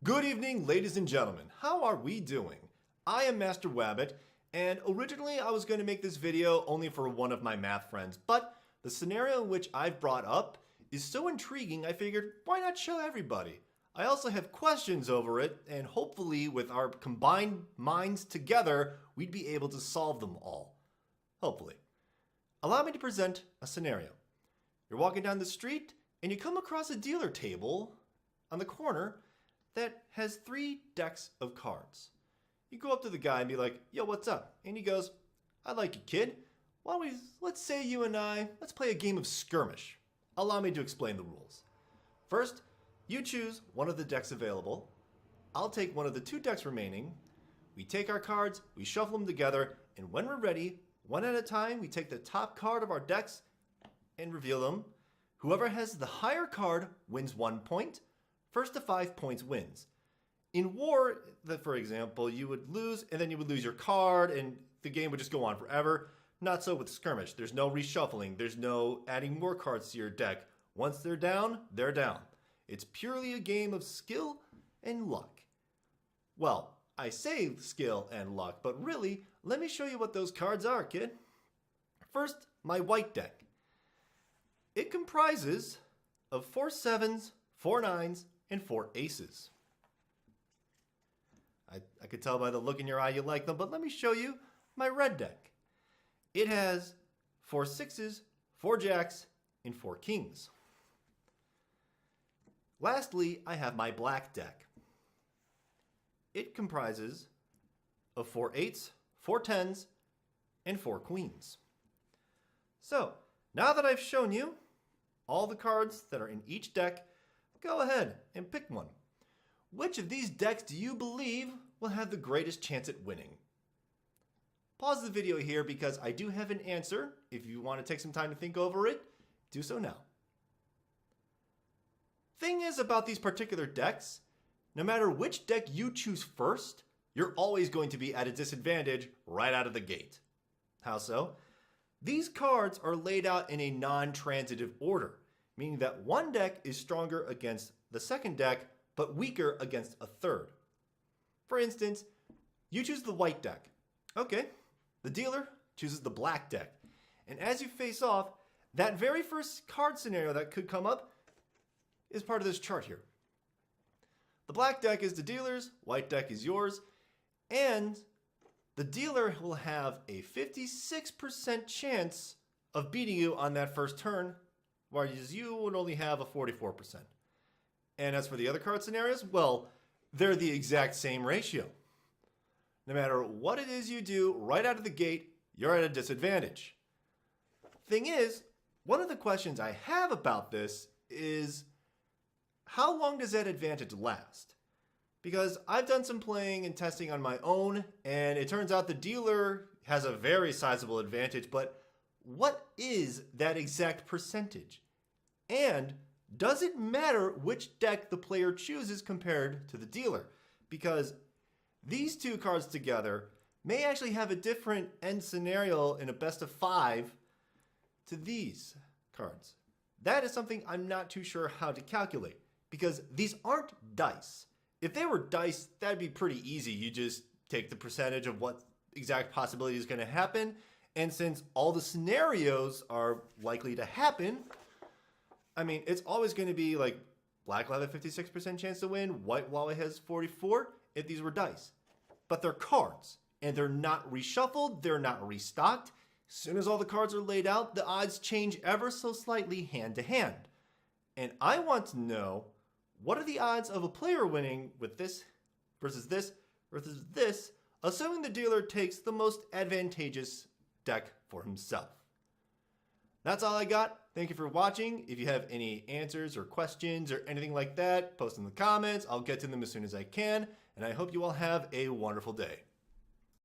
Good evening, ladies and gentlemen. How are we doing? I am Master Wabbit, and originally I was going to make this video only for one of my math friends, but the scenario which I've brought up is so intriguing I figured why not show everybody? I also have questions over it, and hopefully with our combined minds together, we'd be able to solve them all. Hopefully. Allow me to present a scenario. You're walking down the street, and you come across a dealer table on the corner that has 3 decks of cards. You go up to the guy and be like, yo, what's up? And he goes, I like you, kid. Let's say you and I, let's play a game of Skirmish. Allow me to explain the rules. First, you choose one of the decks available. I'll take one of the 2 decks remaining. We take our cards, we shuffle them together, and when we're ready, one at a time, we take the top card of our decks and reveal them. Whoever has the higher card wins 1 point. First to 5 points wins. In war, for example, you would lose and then you would lose your card and the game would just go on forever. Not so with Skirmish. There's no reshuffling. There's no adding more cards to your deck. Once they're down, they're down. It's purely a game of skill and luck. Well, I say skill and luck, but really, let me show you what those cards are, kid. First, my white deck. It comprises of 4 7s, 4 9s, and 4 aces. I could tell by the look in your eye you like them, but let me show you my red deck. It has 4 6s, 4 jacks, and 4 kings. Lastly, I have my black deck. It comprises of 4 8s, 4 10s, and 4 queens. So, now that I've shown you all the cards that are in each deck, go ahead and pick one. Which of these decks do you believe will have the greatest chance at winning? Pause the video here because I do have an answer. If you want to take some time to think over it, do so now. Thing is about these particular decks, no matter which deck you choose first, you're always going to be at a disadvantage right out of the gate. How so? These cards are laid out in a non-transitive order, meaning that one deck is stronger against the second deck, but weaker against a third. For instance, you choose the white deck. Okay, the dealer chooses the black deck. And as you face off, that very first card scenario that could come up is part of this chart here. The black deck is the dealer's, white deck is yours, and the dealer will have a 56% chance of beating you on that first turn, whereas you would only have a 44%. And as for the other card scenarios, well, they're the exact same ratio. No matter what it is you do right out of the gate, you're at a disadvantage. Thing is, one of the questions I have about this is, how long does that advantage last? Because I've done some playing and testing on my own, and it turns out the dealer has a very sizable advantage, but what is that exact percentage? And does it matter which deck the player chooses compared to the dealer? Because these 2 cards together may actually have a different end scenario in a best of 5 to these cards. That is something I'm not too sure how to calculate, because these aren't dice. If they were dice, that'd be pretty easy. You just take the percentage of what exact possibility is going to happen, and since all the scenarios are likely to happen, I mean, it's always going to be like black will have a 56% chance to win, white will has 44 if these were dice. But they're cards, and they're not reshuffled, they're not restocked. As soon as all the cards are laid out, the odds change ever so slightly hand to hand. And I want to know, what are the odds of a player winning with this versus this, assuming the dealer takes the most advantageous deck for himself? That's all I got. Thank you for watching. If you have any answers or questions or anything like that, post in the comments. I'll get to them as soon as I can. And I hope you all have a wonderful day.